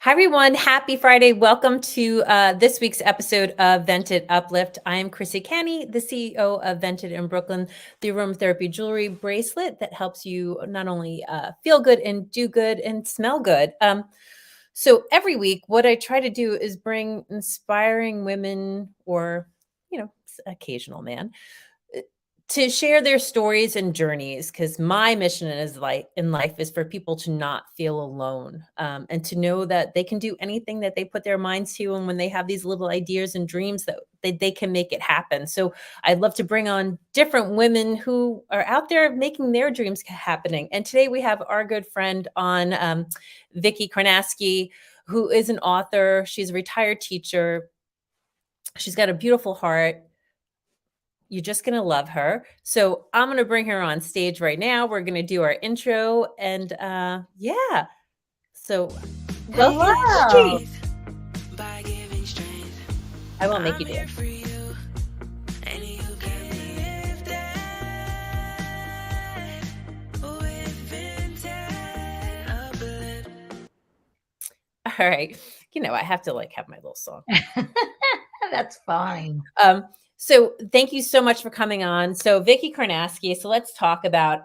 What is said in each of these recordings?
Hi, everyone. Happy Friday. Welcome to this week's episode of Vented Uplift. I am Chrisie Canny, the CEO of Vented in Brooklyn, the aromatherapy jewelry bracelet that helps you not only feel good and do good and smell good. So every week, what I try to do is bring inspiring women or, occasional man to share their stories and journeys, because my mission in life is for people to not feel alone, and to know that they can do anything that they put their minds to, and when they have these little ideas and dreams that they can make it happen. So I'd love to bring on different women who are out there making their dreams happening. And today we have our good friend on, Vicki Karnataski, who is an author. She's a retired teacher. She's got a beautiful heart. You're just going to love her. So I'm going to bring her on stage right now. We're going to do our intro and yeah. So Hello. I won't make you do it. All right. I have to have my little song. That's fine. So thank you so much for coming on. So Vicki Karnataski, so let's talk about,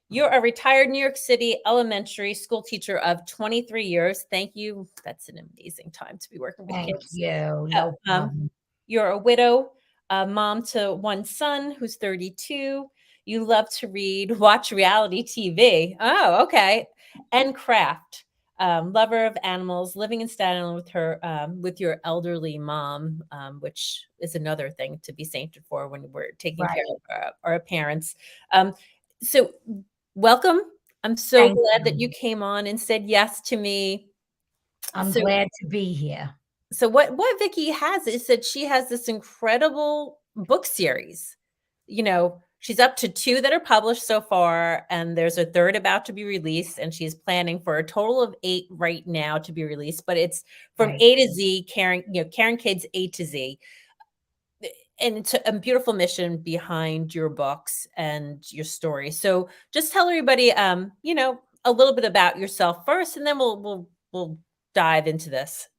you're a retired New York City elementary school teacher of 23 years. Thank you. That's an amazing time to be working with Thank kids. you. No problem. You're a widow, a mom to one son who's 32. You love to read, watch reality TV. Oh, okay. And craft. Lover of animals, living in Staten Island with your elderly mom, which is another thing to be sainted for when we're taking care of our parents. So welcome. I'm so Thank glad that you. you came on and said yes to me. I'm So glad to be here. so what Vicki has is that she has this incredible book series. She's up to 2 that are published so far, and there's a 3rd about to be released, and she's planning for a total of 8 right now to be released, but it's from Right. A to Z, caring kids A to Z. And it's a beautiful mission behind your books and your story. So just tell everybody, a little bit about yourself first, and then we'll dive into this.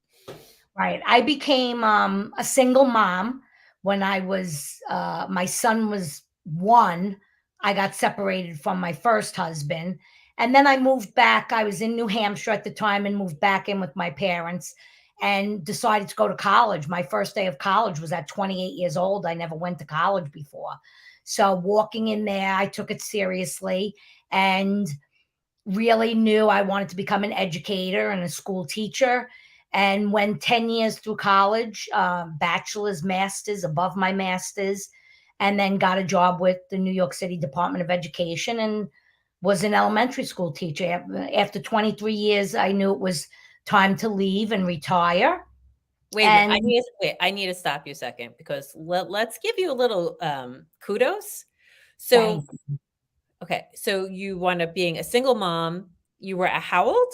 Right. I became a single mom when I was my son was 1. I got separated from my first husband, and then I moved back. I was in New Hampshire at the time and moved back in with my parents and decided to go to college. My first day of college was at 28 years old. I never went to college before. So walking in there, I took it seriously and really knew I wanted to become an educator and a school teacher. And went 10 years through college, bachelor's, master's, above my master's, and then got a job with the New York City Department of Education and was an elementary school teacher. After 23 years, I knew it was time to leave and retire. Wait a minute. I need to stop you a second, because let's give you a little kudos. So, Thank you. okay, so you wound up being a single mom. You were at how old?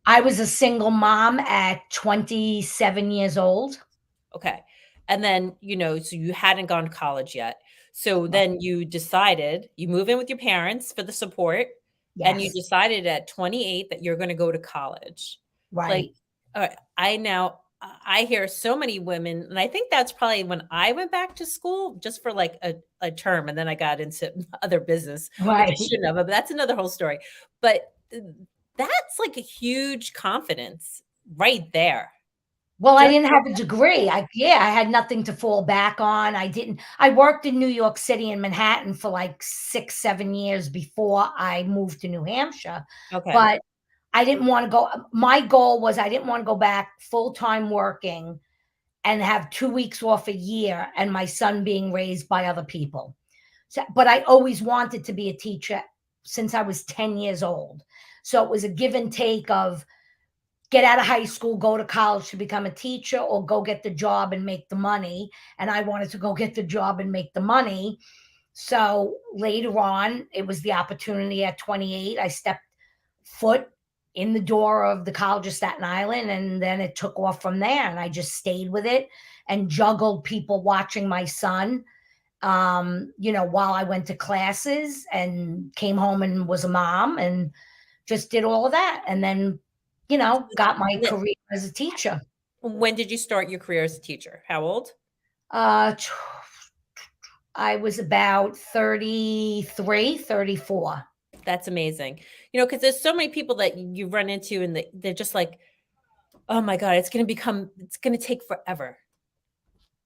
I was a single mom at 27 years old. Okay. And then, so you hadn't gone to college yet. So then you decided, you move in with your parents for the support, and you Yes, decided at 28 that you're going to go to college. Like, right. I hear so many women, and I think that's probably when I went back to school just for like a term, and then I got into other business, which I Right. shouldn't have, but that's another whole story. But that's like a huge confidence right there. Well, I Just didn't have a degree. I had nothing to fall back on. I worked in New York City and Manhattan for like 6, 7 years before I moved to New Hampshire, okay. but I didn't wanna go my goal was I didn't wanna go back full-time working and have 2 weeks off a year and my son being raised by other people. So but I always wanted to be a teacher since I was 10 years old. So it was a give and take of get out of high school, go to college to become a teacher, or go get the job and make the money. And I wanted to go get the job and make the money. So later on, it was the opportunity at 28. I stepped foot in the door of the College of Staten Island, and then it took off from there. And I just stayed with it and juggled people watching my son, while I went to classes and came home and was a mom and just did all of that. And then, got my career as a teacher. When did you start your career as a teacher? How old? Uh, I was about 33, 34. That's amazing. Because there's so many people that you run into and they're just like, oh my God, it's going to take forever.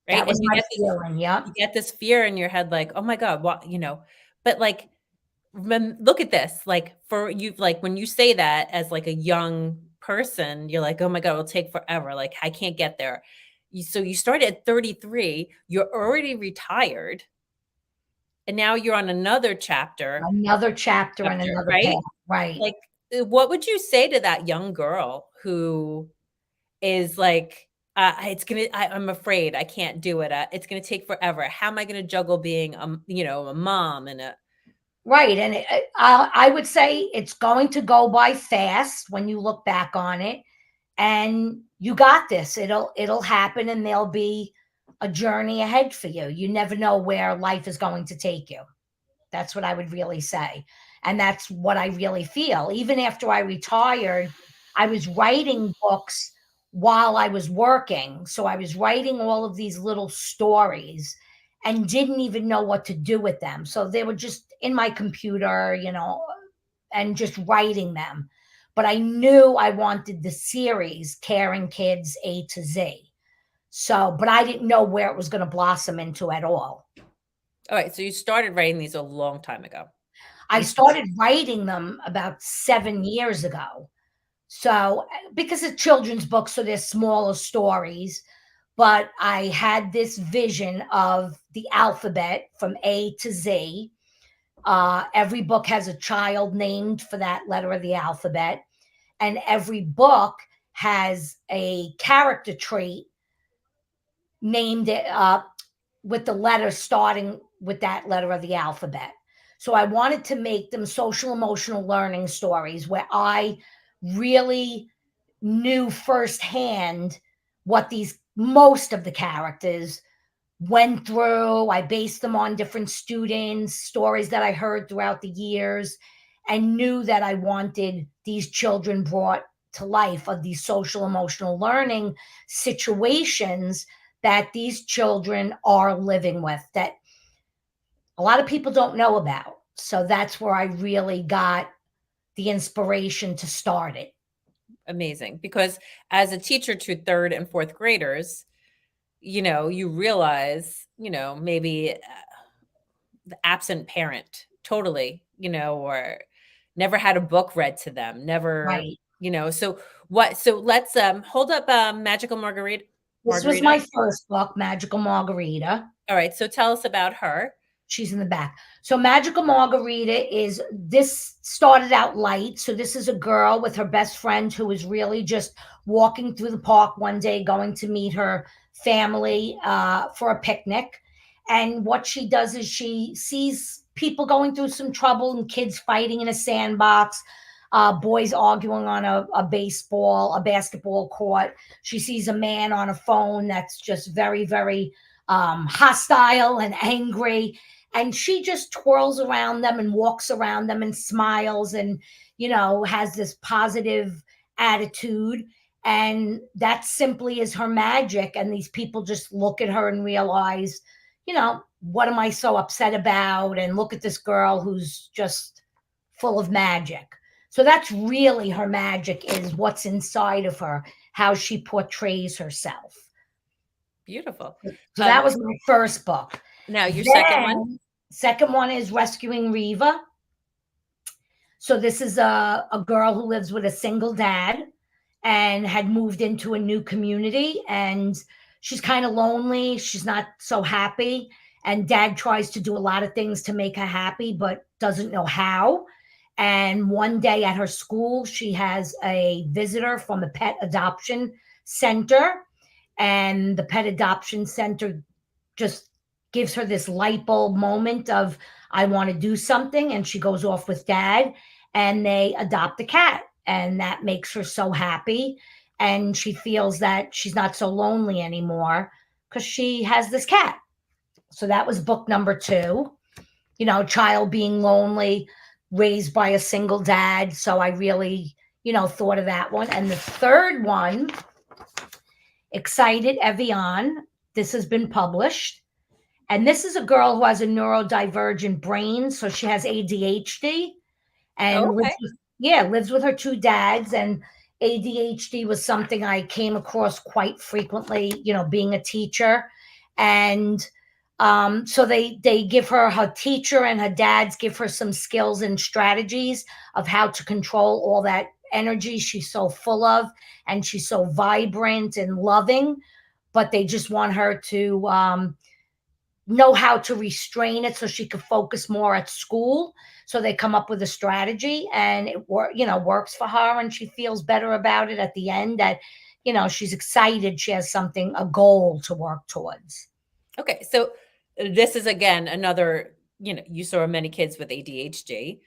Right. That And was my feeling. Yep. you get this fear in your head, like, oh my God, what, but like, look at this, like for you, like when you say that as like a young person, you're like, oh my God, it'll take forever. Like I can't get there. So you started at 33, you're already retired. And now you're on another chapter, Another chapter and another right? path. Right. Like, what would you say to that young girl who is like, I'm afraid I can't do it. It's gonna take forever. How am I gonna juggle being, a mom and a Right. And I would say it's going to go by fast when you look back on it. And you got this. It'll happen, and there'll be a journey ahead for you. You never know where life is going to take you. That's what I would really say. And that's what I really feel. Even after I retired, I was writing books while I was working. So I was writing all of these little stories and didn't even know what to do with them. So they were just in my computer, and just writing them. But I knew I wanted the series, Caring Kids A to Z. So, but I didn't know where it was going to blossom into at all. All right, so you started writing these a long time ago. I started writing them about 7 years ago. So, because it's children's books, so they're smaller stories, but I had this vision of the alphabet from A to Z. Every book has a child named for that letter of the alphabet, and every book has a character trait named with the letter starting with that letter of the alphabet. So I wanted to make them social emotional learning stories where I really knew firsthand what most of the characters went through. I based them on different students, stories that I heard throughout the years, and knew that I wanted these children brought to life of these social emotional learning situations that these children are living with that a lot of people don't know about. So that's where I really got the inspiration to start it. Amazing. Because as a teacher to third and fourth graders, you realize, maybe the absent parent totally, or never had a book read to them, never, Right. So let's hold up Magical Margarita. This was my first book, Magical Margarita. All right, so tell us about her. She's in the back. So Magical Margarita this started out light. So this is a girl with her best friend who is really just walking through the park one day, going to meet her family for a picnic. And what she does is she sees people going through some trouble and kids fighting in a sandbox, boys arguing on a basketball court. She sees a man on a phone that's just very, very hostile and angry. And she just twirls around them and walks around them and smiles and, has this positive attitude. And that simply is her magic. And these people just look at her and realize, what am I so upset about? And look at this girl who's just full of magic. So that's really her magic, is what's inside of her, how she portrays herself. Beautiful. So that was my first book. Now your second one? Second one is Rescuing Reva. So this is a girl who lives with a single dad and had moved into a new community, and she's kind of lonely. She's not so happy. And dad tries to do a lot of things to make her happy, but doesn't know how. And one day at her school, she has a visitor from a pet adoption center. And the pet adoption center just gives her this light bulb moment of, I want to do something. And she goes off with dad and they adopt a cat. And that makes her so happy. And she feels that she's not so lonely anymore because she has this cat. So that was book number 2. Child being lonely. raised by a single dad. So I really, thought of that one. And the third one, Excited Evian. This has been published. And this is a girl who has a neurodivergent brain. So she has ADHD Oh, and okay. lives with her two dads. And ADHD was something I came across quite frequently, being a teacher. And so they give her teacher and her dads give her some skills and strategies of how to control all that energy she's so full of, and she's so vibrant and loving, but they just want her to know how to restrain it so she could focus more at school. So they come up with a strategy, and it works for her, and she feels better about it at the end, that she's excited, she has a goal to work towards. Okay, so this is again another, you saw many kids with ADHD.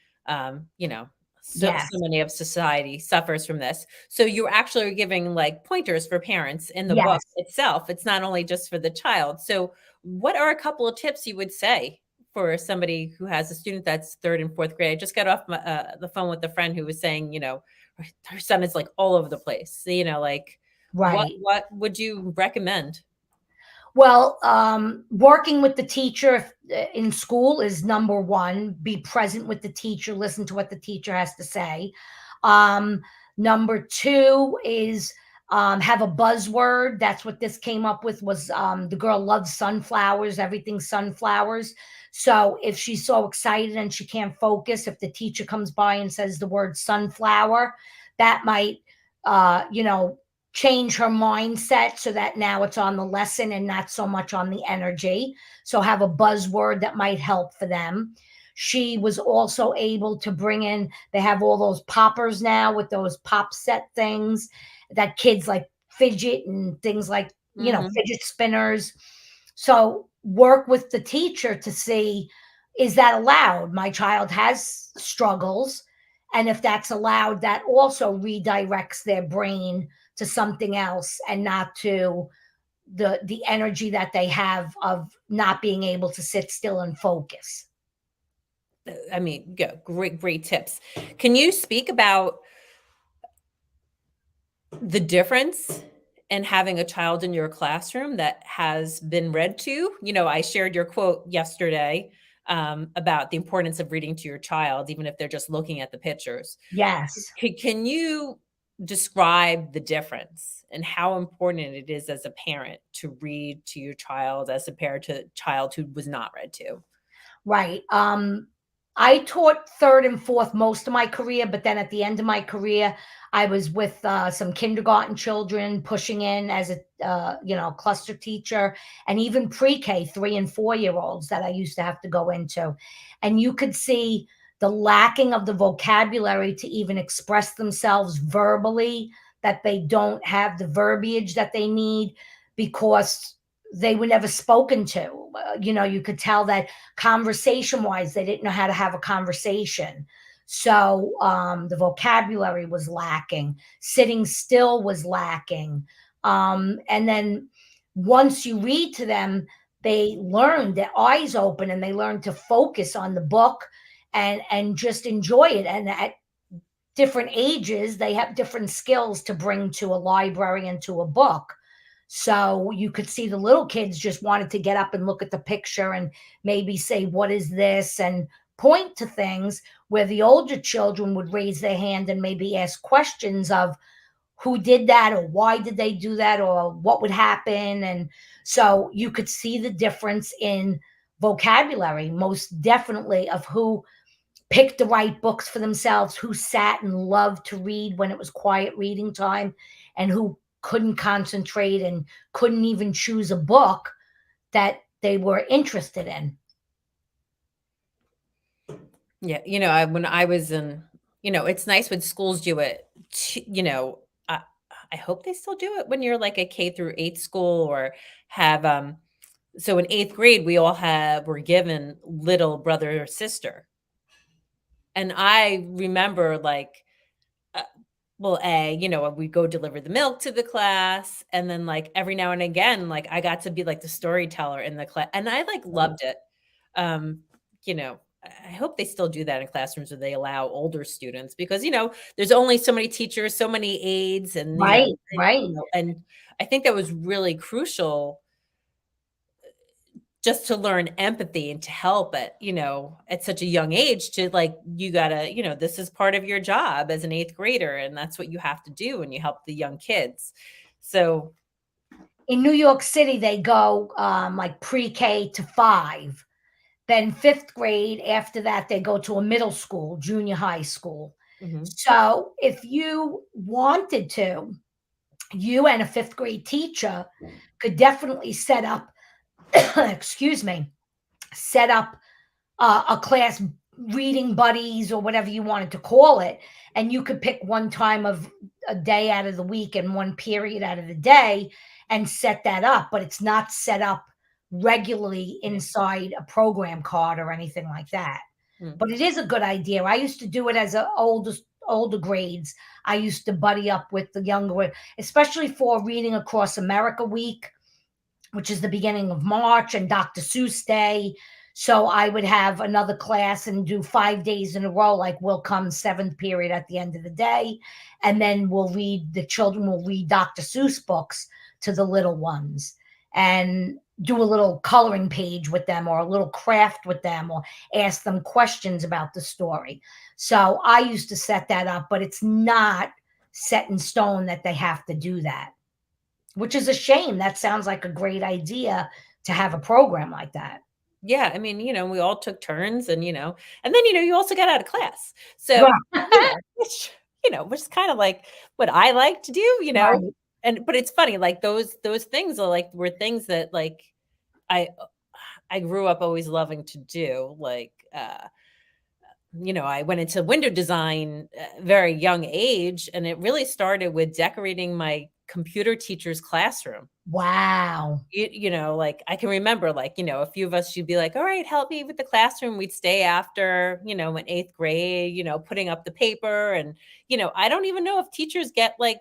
So Yes. many of society suffers from this. So you're actually giving like pointers for parents in the book Yes. itself. It's not only just for the child. So what are a couple of tips you would say for somebody who has a student that's third and fourth grade? I just got off the phone with a friend who was saying, her son is like all over the place. Like Right. what would you recommend? Well, working with the teacher in school is number one. Be present with the teacher, listen to what the teacher has to say. Um, Number two is have a buzzword. That's what this came up with, was the girl loves sunflowers, everything sunflowers. So if she's so excited and she can't focus, if the teacher comes by and says the word sunflower, that might, change her mindset so that now it's on the lesson and not so much on the energy. So have a buzzword that might help for them. She was also able to bring in, they have all those poppers now with those pop set things that kids like, fidget and things like, Mhm. fidget spinners. So work with the teacher to see, is that allowed? My child has struggles. And if that's allowed, that also redirects their brain to something else, and not to the energy that they have of not being able to sit still and focus. I mean, yeah, great tips. Can you speak about the difference in having a child in your classroom that has been read to? I shared your quote yesterday about the importance of reading to your child, even if they're just looking at the pictures. Yes. Can you describe the difference and how important it is as a parent to read to your child as compared to a child who was not read to? Right. I taught third and fourth most of my career, but then at the end of my career, I was with some kindergarten children, pushing in as a cluster teacher, and even pre-K 3 and 4 year olds that I used to have to go into, and you could see the lacking of the vocabulary to even express themselves verbally, that they don't have the verbiage that they need because they were never spoken to. You could tell that conversation wise, they didn't know how to have a conversation. So the vocabulary was lacking, sitting still was lacking. And then once you read to them, they learn, their eyes open, and they learn to focus on the book and just enjoy it. And at different ages, they have different skills to bring to a library and to a book. So you could see the little kids just wanted to get up and look at the picture and maybe say, "What is this?" and point to things, where the older children would raise their hand and maybe ask questions of who did that, or why did they do that, or what would happen. And so you could see the difference in vocabulary, most definitely, of who picked the right books for themselves, who sat and loved to read when it was quiet reading time, and who couldn't concentrate and couldn't even choose a book that they were interested in. Yeah, when I was in, it's nice when schools do it. I, I hope they still do it when you're like a K through 8 school or have so in 8th grade we all were given little brother or sister. And I remember like uh, well, we go deliver the milk to the class, and then like every now and again I got to be like the storyteller in the class, and I like loved it. Um, you know, I hope they still do that in classrooms where they allow older students because, there's only so many teachers, so many aides, and, Right, right. and I think that was really crucial just to learn empathy and to help at such a young age to like, you gotta, this is part of your job as an eighth grader, and that's what you have to do when you help the young kids. So, In New York City, they go like pre-K to 5. Then 5th grade, after that, they go to a middle school, junior high school. mhm, So if you wanted to, you and a 5th grade teacher could definitely set up, excuse me, set up a class, reading buddies or whatever you wanted to call it. And you could pick one time of a day out of the week and one period out of the day and set that up. But it's not set up regularly yeah, inside a program card or anything like that. mm, But it is a good idea. I used to do it as a older grades. I used to buddy up with the younger, especially for Reading Across America Week, which is the beginning of March, and Dr. Seuss Day. So I would have another class and do 5 days in a row. Like we'll come 7th period at the end of the day, and then the children will read Dr. Seuss books to the little ones and do a little coloring page with them or a little craft with them or ask them questions about the story. So I used to set that up, but it's not set in stone that they have to do that, which is a shame. That sounds like a great idea to have a program like that. yeah. I mean, we all took turns, and then you also got out of class, so Right. which is kind of like what I like to do. Right. And but it's funny, like those things are like were things that like I I grew up always loving to do. Like, I went into window design at a very young age, and it really started with decorating my computer teacher's classroom. Wow. Like I can remember, like, a few of us, she'd be like, all right, help me with the classroom. We'd stay after, in eighth grade, putting up the paper. And, I don't even know if teachers get like,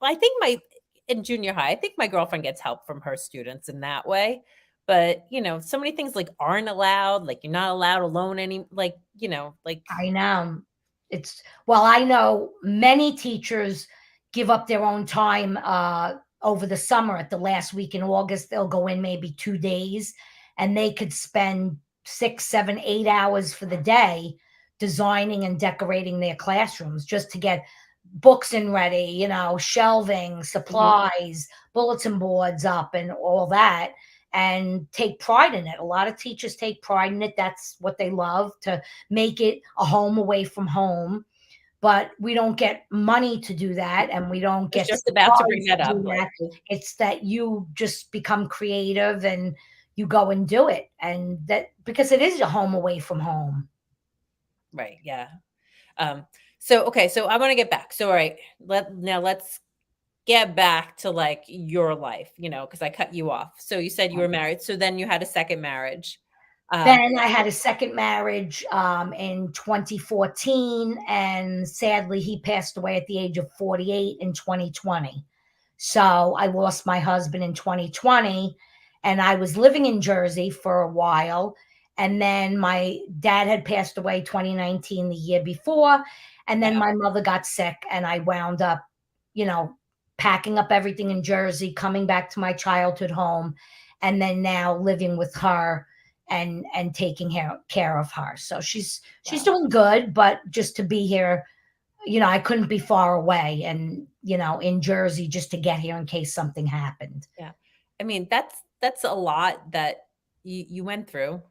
well, I think in junior high, I think my girlfriend gets help from her students in that way. But, so many things like aren't allowed, like you're not allowed alone like, like, I know. Well, I know many teachers give up their own time over the summer. At the last week in August, they'll go in maybe 2 days and they could spend 6, 7, 8 hours for the day designing and decorating their classrooms just to get books in ready, shelving, mhm, supplies, bulletin boards up, and all that, and take pride in it. A lot of teachers take pride in it. That's what they love, to make it a home away from home. But we don't get money to do that, and we don't I was get just about to bring supplies that to up. do Like, that. It's that you just become creative and you go and do it. And that, because it is a home away from home. right. Yeah. Um, so okay, so I want to get back. So all right, let's get back to like your life, because I cut you off. So you said you were married. So then you had a second marriage. Um, Then I had a second marriage in 2014, and sadly, he passed away at the age of 48 in 2020. So I lost my husband in 2020, and I was living in Jersey for a while. And then my dad had passed away 2019, the year before. And then wow, my mother got sick, and I wound up, you know, packing up everything in Jersey, coming back to my childhood home, and then now living with her and taking care of her. So she's wow. doing good, but just to be here, I couldn't be far away and, in Jersey just to get here in case something happened. Yeah. I mean, that's a lot that you went through.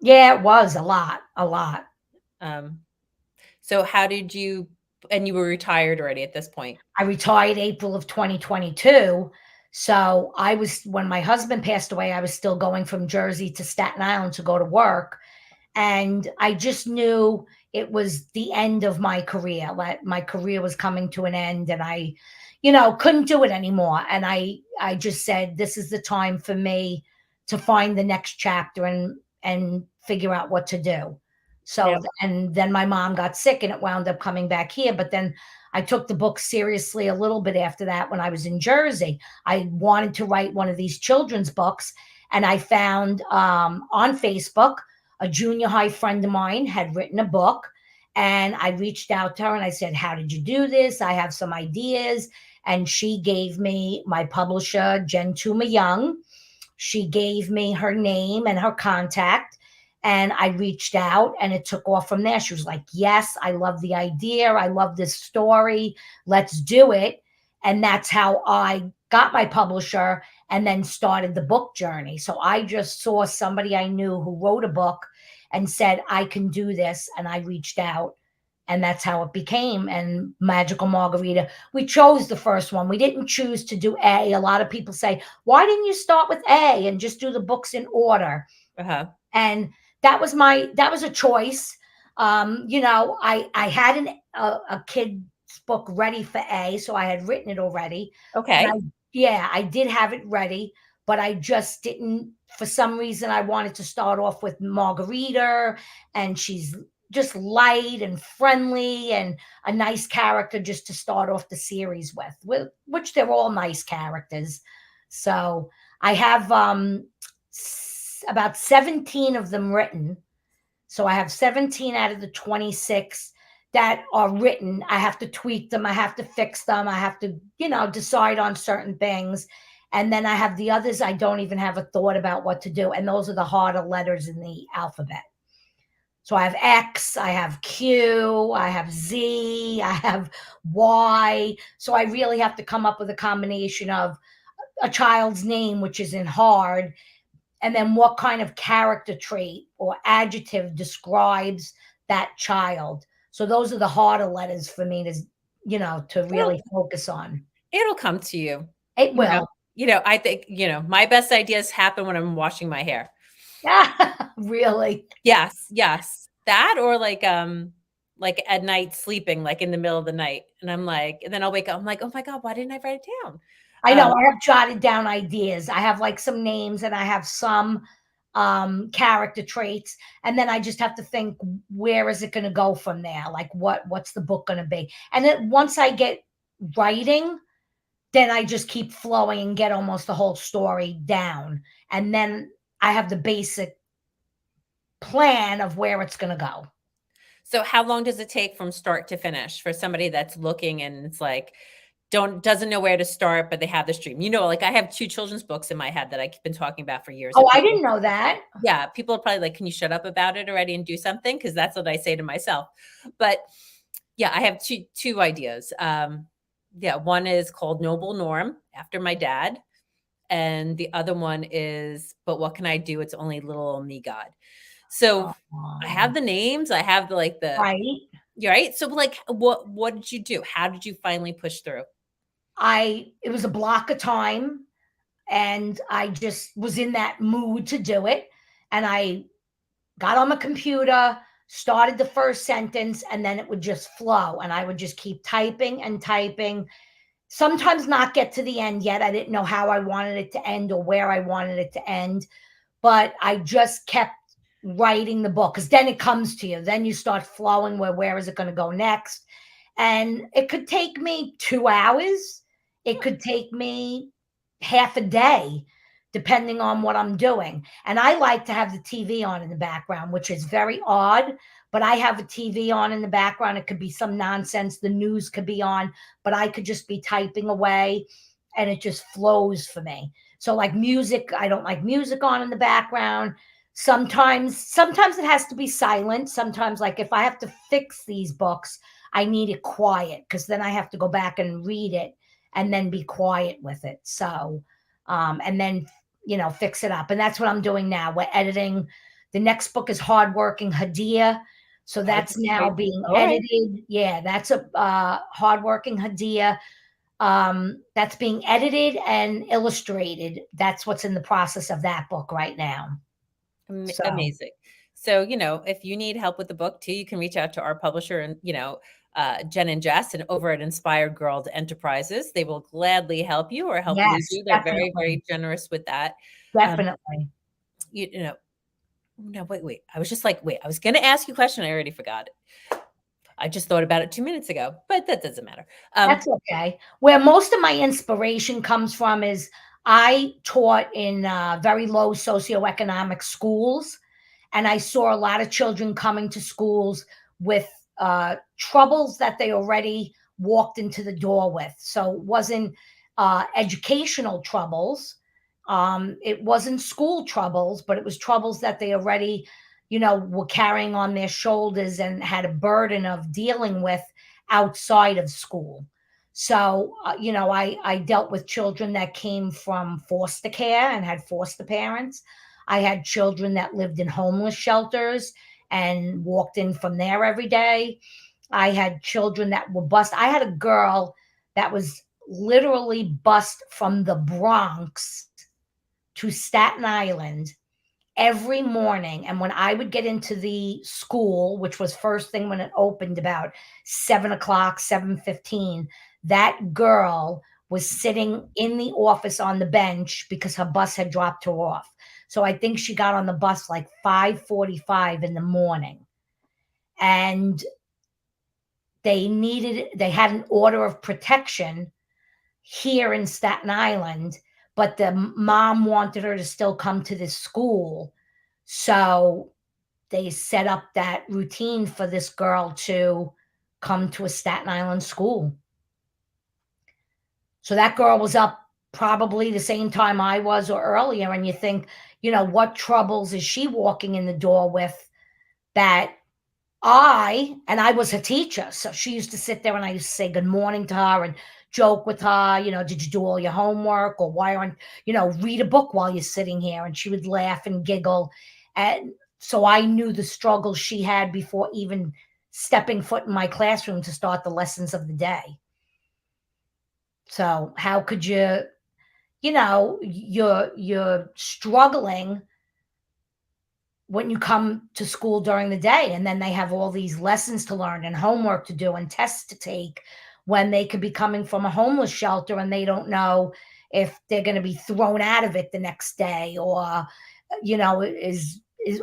Yeah, it was a lot, a lot. Um, so how did you and you were retired already at this point? I retired April of 2022. So when my husband passed away, I was still going from Jersey to Staten Island to go to work. And I just knew it was the end of my career. Like my career was coming to an end, and I, couldn't do it anymore. And I just said, this is the time for me to find the next chapter and figure out what to do. Now, So, and then my mom got sick and it wound up coming back here. But then I took the book seriously a little bit after that when I was in Jersey. I wanted to write one of these children's books, and I found on Facebook a junior high friend of mine had written a book, and I reached out to her and I said, "How did you do this? I have some ideas." And she gave me my publisher, Jen Tuma Young. She gave me her name and her contact, and I reached out and it took off from there. She was like, "Yes, I love the idea. I love this story. Let's do it." And that's how I got my publisher and then started the book journey. So I just saw somebody I knew who wrote a book and said, "I can do this." And I reached out, and that's how it became. And Magical Margarita, we chose the first one. We didn't choose to do A. A lot of people say, "Why didn't you start with A and just do the books in order?" Uh-huh. And that was a choice. I had a kid's book ready for A, so I had written it already, and Okay. I did have it ready, but I just didn't. For some reason, I wanted to start off with Margarita, and she's just light and friendly and a nice character just to start off the series with which they're all nice characters. So I have about 17 of them written. So I have 17 out of the 26 that are written. I have to tweak them. I have to fix them. I have to, decide on certain things. And then I have the others I don't even have a thought about what to do. And those are the harder letters in the alphabet. So I have X, I have Q, I have Z, I have Y. So I really have to come up with a combination of a child's name, which isn't hard, and then what kind of character trait or adjective describes that child. So those are the harder letters for me to It'll really focus on. it'll come to you. It You know, will. I think, my best ideas happen when I'm washing my hair. Really. Yes, yes. That or like at night sleeping, like in the middle of the night. And I'm like, and then I'll wake up, I'm like, oh my God, why didn't I write it down? I know Um, I have jotted down ideas. I have like some names and I have some character traits, and then I just have to think, where is it going to go from there? Like what's the book going to be? And then once I get writing, then I just keep flowing and get almost the whole story down. And then I have the basic plan of where it's going to go. so how long does it take from start to finish for somebody that's looking and it's like, doesn't know where to start, but they have this dream? Like I have 2 children's books in my head that I've been talking about for years Oh, that I people didn't know that. yeah, people are probably like, "Can you shut up about it already and do something?" Because that's what I say to myself. But yeah, I have two ideas. Yeah, one is called Noble Norm after my dad, and the other one is But What Can I Do? It's Only Little Old Me God. So I have Um, the names, I have the right. you're right. So like what did you do? How did you finally push through? It was a block of time, and I just was in that mood to do it. And I got on my computer, started the first sentence, and then it would just flow. And I would just keep typing and typing. Sometimes not get to the end yet. I didn't know how I wanted it to end or where I wanted it to end, but I just kept writing the book, because then it comes to you. Then you start flowing where is it going to go next? And it could take me 2 hours. It could take me half a day, depending on what I'm doing. And I like to have the TV on in the background, which is very odd, but I have a TV on in the background. It could be some nonsense. The news could be on, but I could just be typing away and it just flows for me. So like music, I don't like music on in the background. Sometimes it has to be silent. Sometimes, like if I have to fix these books, I need it quiet, because then I have to go back and read it and then be quiet with it. So, and then, fix it up. And that's what I'm doing now. We're editing. The next book is Hardworking Hadia. So Oh, that's this is a now great being story. edited. Yeah, that's a Hardworking Hadia. That's being edited and illustrated. That's what's in the process of that book right now. So, Amazing. So, if you need help with the book too, you can reach out to our publisher and, Jen and Jess and over at Inspired Girls Enterprises. They will gladly help you or help lose yes, you. They're very, definitely. very generous with that. Um, Definitely. you know, no, wait. I was just like, wait, I was going to ask you a question. I already forgot it. I just thought about it 2 minutes ago, but that doesn't matter. That's okay. Where most of my inspiration comes from is I taught in very low socioeconomic schools, And I saw a lot of children coming to schools with troubles that they already walked into the door with. So it wasn't educational troubles. It wasn't school troubles, but it was troubles that they already, were carrying on their shoulders and had a burden of dealing with outside of school. So, I dealt with children that came from foster care and had foster parents. I had children that lived in homeless shelters and walked in from there every day. I had children that were bused. I had a girl that was literally bused from the Bronx to Staten Island every morning. And when I would get into the school, which was first thing when it opened about 7 o'clock, 7:15, that girl was sitting in the office on the bench because her bus had dropped her off. So I think she got on the bus like 5:45 in the morning. And they had an order of protection here in Staten Island, but the mom wanted her to still come to this school. So they set up that routine for this girl to come to a Staten Island school. So that girl was up probably the same time I was or earlier. And you think, what troubles is she walking in the door with that I was her teacher. So she used to sit there and I used to say good morning to her and joke with her, did you do all your homework, or why aren't, read a book while you're sitting here. And she would laugh and giggle. And so I knew the struggles she had before even stepping foot in my classroom to start the lessons of the day. So how could you're struggling when you come to school during the day, and then they have all these lessons to learn and homework to do and tests to take, when they could be coming from a homeless shelter and they don't know if they're going to be thrown out of it the next day, or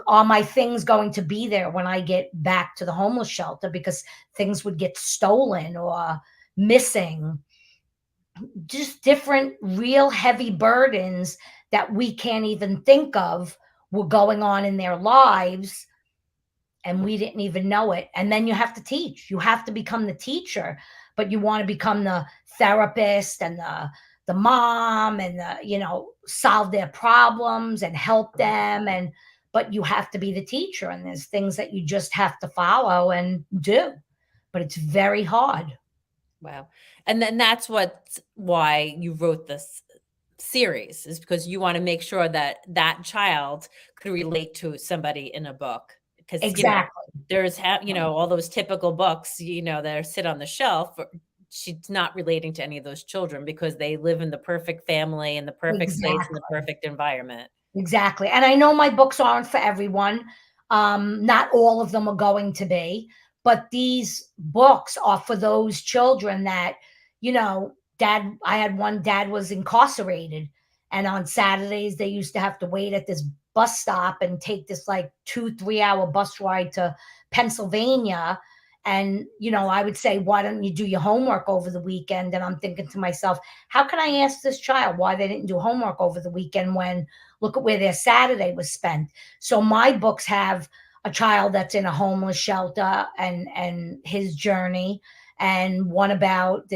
are my things going to be there when I get back to the homeless shelter, because things would get stolen or missing. Just different real heavy burdens that we can't even think of were going on in their lives, and we didn't even know it. And then you have to teach. You have to become the teacher, but you want to become the therapist and the mom and solve their problems and help them. But you have to be the teacher, and there's things that you just have to follow and do. But it's very hard. Wow. And then that's why you wrote this series, is because you want to make sure that that child could relate to somebody in a book. Because, Exactly. there's, all those typical books, that sit on the shelf. She's not relating to any of those children because they live in the perfect family, in the perfect space, in the Exactly. perfect environment. Exactly. And I know my books aren't for everyone. Not all of them are going to be, but these books are for those children that, I had one dad was incarcerated, and on Saturdays they used to have to wait at this bus stop and take this like 2-3 hour bus ride to Pennsylvania. And, I would say, why don't you do your homework over the weekend? And I'm thinking to myself, how can I ask this child why they didn't do homework over the weekend when look at where their Saturday was spent? So my books have a child that's in a homeless shelter and his journey, and one about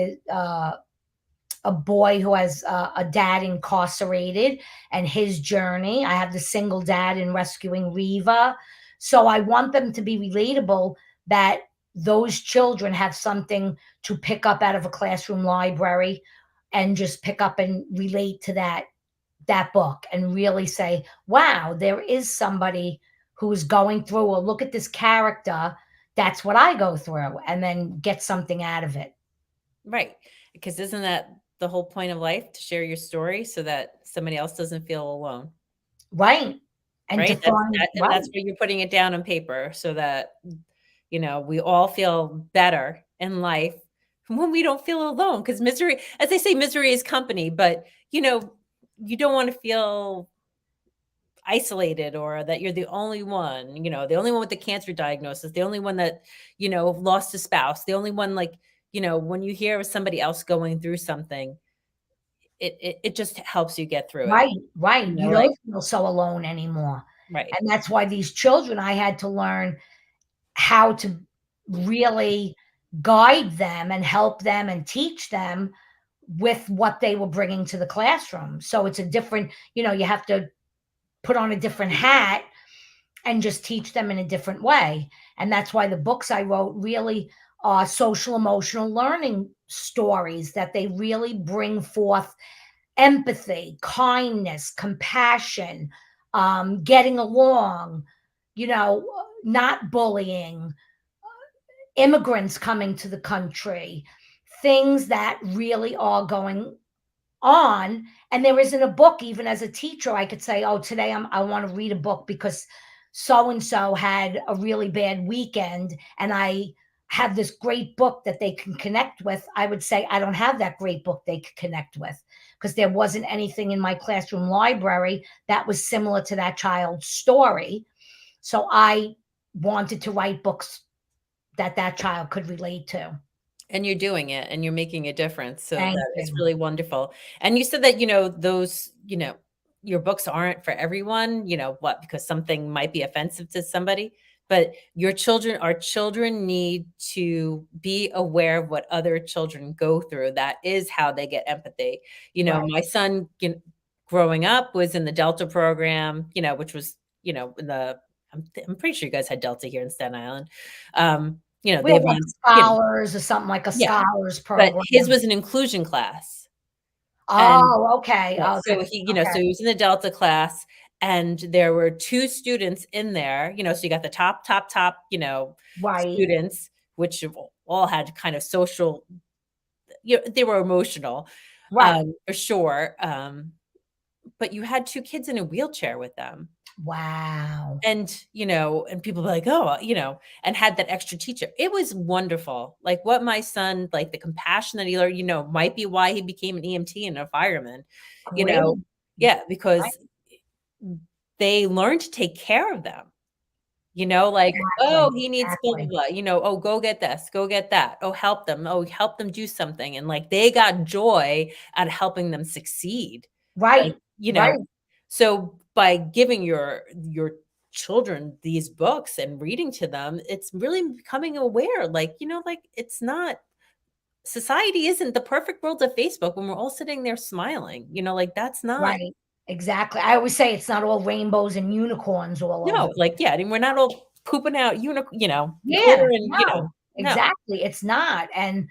a boy who has a dad incarcerated and his journey. I have the single dad in rescuing Reva. So I want them to be relatable, that those children have something to pick up out of a classroom library and just pick up and relate to that book and really say, wow, there is somebody who's going through, or look at this character. That's what I go through, and then get something out of it. Right. Because isn't that the whole point of life, to share your story so that somebody else doesn't feel alone? Right. And to Right? That's find, and right. that's why you're putting it down on paper, so that, we all feel better in life when we don't feel alone. Because misery, as they say, misery is company, but, you don't wanna feel isolated, or that you're the only one, the only one with the cancer diagnosis, the only one that, lost a spouse, the only one, like, when you hear of somebody else going through something, it just helps you get through it. Right, right. You Like, don't feel so alone anymore. Right. And that's why these children, I had to learn how to really guide them and help them and teach them with what they were bringing to the classroom. So it's a different, you have to put on a different hat and just teach them in a different way. And that's why the books I wrote really are social emotional learning stories, that they really bring forth empathy, kindness, compassion, getting along, not bullying, immigrants coming to the country, things that really are going on. And there isn't a book, even as a teacher, I could say, oh, today I want to read a book because so and so had a really bad weekend and I have this great book that they can connect with. I would say I don't have that great book they could connect with, because there wasn't anything in my classroom library that was similar to that child's story. So I wanted to write books that child could relate to. And you're doing it and you're making a difference. So Thank that is you. really wonderful. And you said that, those, your books aren't for everyone, because something might be offensive to somebody, but our children need to be aware of what other children go through. That is how they get empathy. Right. My son, growing up was in the Delta program, which was, in the, I'm pretty sure you guys had Delta here in Staten Island. We They have like advanced, scholars or something, like a yeah, scholars but his program. was an inclusion class. And Oh, okay. yeah, Oh, so that's he, okay. so he was in the Delta class and there were 2 students in there, so you got the top, Right, students, which have all had kind of social, they were emotional, right. for sure. But you had 2 kids in a wheelchair with them. Wow. And, and people were like, "Oh," and had that extra teacher. It was wonderful. Like what my son, like the compassion that he learned, might be why he became an EMT and a fireman, you Great. know? Yeah, Right, because they learned to take care of them. Like, exactly, "Oh, he needs blah, blah, exactly. blah," "Oh, go get this, go get that. Oh, help them. Oh, help them do something." And, like, they got joy out of helping them succeed. Like, Right, right, so by giving your children these books and reading to them, it's really becoming aware, like, like, it's not society isn't the perfect world of Facebook when we're all sitting there smiling, like, that's not. right. Exactly. I always say it's not all rainbows and unicorns all over. No, like, yeah, and we're not all pooping out glitter Yeah, and, no, no. exactly. It's not. And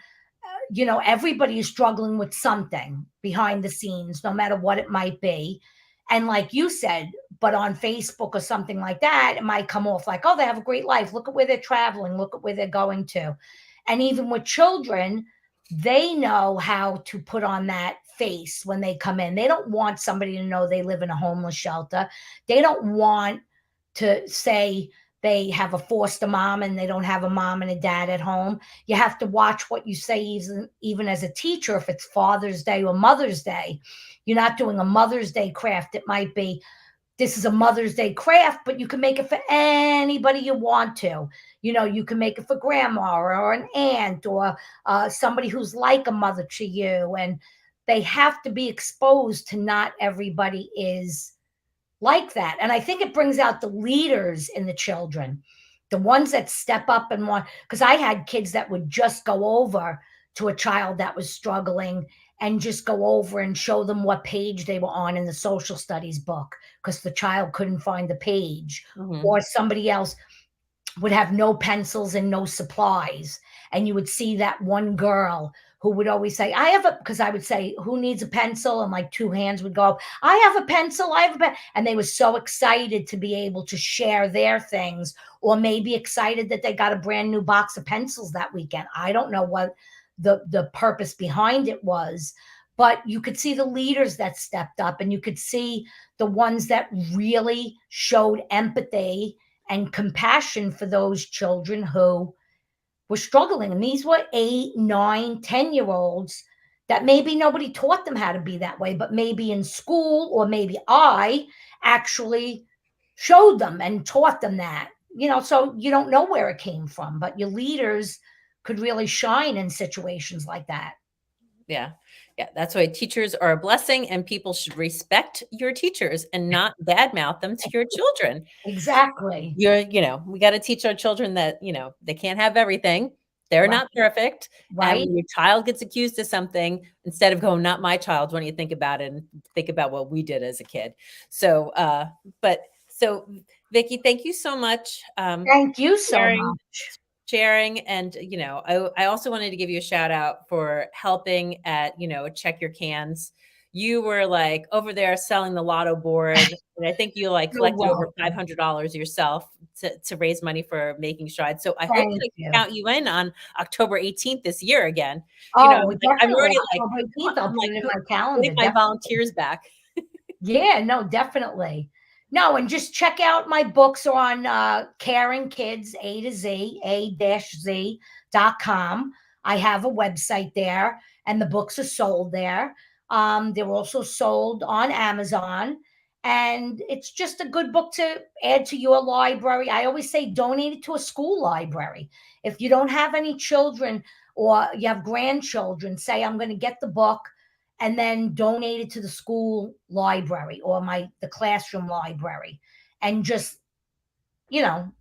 everybody is struggling with something behind the scenes, no matter what it might be. And like you said, but on Facebook or something like that, it might come off like, oh, they have a great life. Look at where they're traveling. Look at where they're going to. And even with children, they know how to put on that face when they come in. They don't want somebody to know they live in a homeless shelter. They don't want to say they have a foster mom and they don't have a mom and a dad at home. You have to watch what you say, even as a teacher. If it's Father's Day or Mother's Day, you're not doing a Mother's Day craft. It might be, this is a Mother's Day craft, but you can make it for anybody you want to. You can make it for grandma or an aunt or somebody who's like a mother to you. And they have to be exposed to not everybody is like that. And I think it brings out the leaders in the children, the ones that step up and want, because I had kids that would just go over to a child that was struggling and just go over and show them what page they were on in the social studies book because the child couldn't find the page, Mhm. or somebody else would have no pencils and no supplies. And you would see that one girl who would always say, I have a, because I would say, who needs a pencil? And like 2 hands would go up, I have a pencil, I have a pen. And they were so excited to be able to share their things, or maybe excited that they got a brand new box of pencils that weekend. I don't know what the purpose behind it was, but you could see the leaders that stepped up, and you could see the ones that really showed empathy and compassion for those children who were struggling. And these were 8, 9, 10 year olds that maybe nobody taught them how to be that way, but maybe in school, or maybe I actually showed them and taught them that. So you don't know where it came from, but your leaders could really shine in situations like that. Yeah. Yeah. That's why teachers are a blessing, and people should respect your teachers and not badmouth them to your children. Exactly. We got to teach our children that, they can't have everything. They're Right. not perfect. And Right. when your child gets accused of something, instead of going, not my child, why don't you think about it and think about what we did as a kid? So, so Vicky, thank you so much. Thank you so Sharing much. sharing. And, I also wanted to give you a shout out for helping at, Check Your Cans. You were like over there selling the lotto board. And I think you like You're collected over welcome. $500 yourself to raise money for Making Strides. So I hope Thank to you. count you in on October 18th this year again. Oh, well, I'm definitely already like, October 18th. I'll I'm put like it in my getting calendar. my Definitely. volunteers back. Yeah, no, definitely. No, and just check out my books on Caring Kids A to Z, a-z.com. I have a website there, and the books are sold there. They're also sold on Amazon. And it's just a good book to add to your library. I always say donate it to a school library. If you don't have any children or you have grandchildren, say, I'm going to get the book and then donate it to the school library or the classroom library, and just, you know,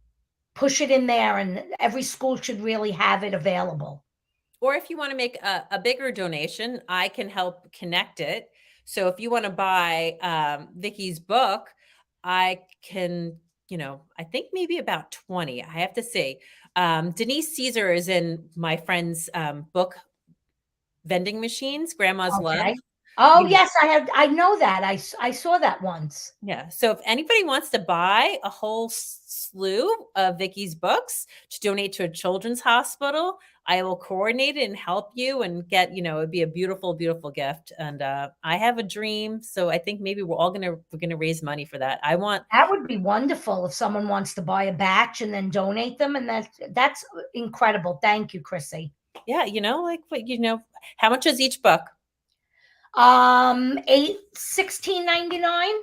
push it in there, and every school should really have it available. Or if you want to make a bigger donation, I can help connect it. So if you want to buy Vicky's book, I can, I think maybe about 20. I have to see. Denise Caesar is in my friend's vending machines, Grandma's Love. Okay. Oh, You know, yes, I know that. I saw that once. yeah. So if anybody wants to buy a whole slew of Vicky's books to donate to a children's hospital, I will coordinate it and help you and get, it'd be a beautiful, beautiful gift. And I have a dream. So I think maybe we're gonna raise money for that. I want That would be wonderful if someone wants to buy a batch and then donate them, and that's incredible. Thank you, Chrissy. yeah, like what, how much is each book? 16.99.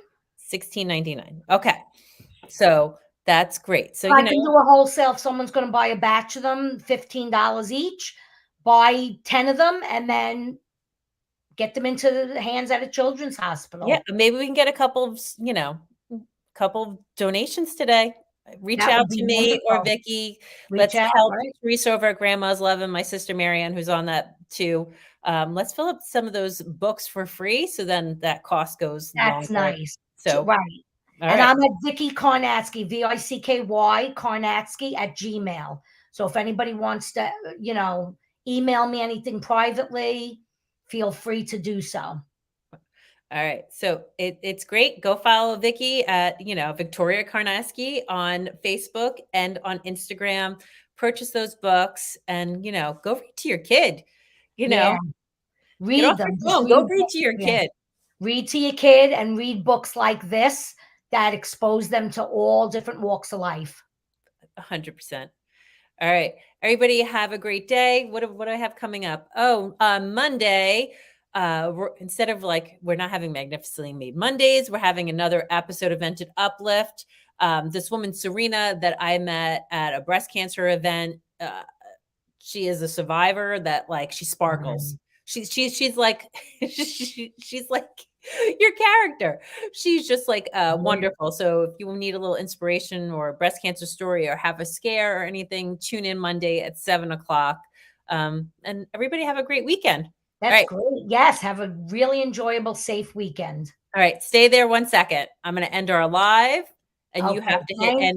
$16.99. Okay. So that's great. So I can do a wholesale. If someone's going to buy a batch of them, $15 each, buy 10 of them, and then get them into the hands at a children's yeah, hospital. maybe we can get a couple of, couple of donations today. Reach That out would be to me or wonderful. Vicky. Reach Let's out, help right? Teresa over at Grandma's Love and my sister Marianne, who's on that too. Let's fill up some of those books for free, so then that cost goes That's longer. nice. So, Right. all And right. I'm at Vicky Karnatski, Vicky Karnatski at Gmail. So if anybody wants to, email me anything privately, feel free to do so. All right. So it's great. Go follow Vicky at, Victoria Karnatski on Facebook and on Instagram. Purchase those books and, go read to your kid. Yeah. Get off Read your them. Just phone. read Go them. read to your Yeah. kid. Read to your kid and read books like this that expose them to all different walks of life. 100%. All right. Everybody have a great day. What do I have coming up? Oh, Monday, instead of we're not having Magnificently Made Mondays, we're having another episode of Vented Uplift. This woman, Serena, that I met at a breast cancer event, she is a survivor that she sparkles. She's like she's like your character. She's just wonderful. So if you need a little inspiration or a breast cancer story or have a scare or anything, tune in Monday at 7:00. And everybody have a great weekend. All That's right. great. Yes. Have a really enjoyable, safe weekend. All right. Stay there 1 second. I'm going to end our live and you Okay. have to hit Thank end. you.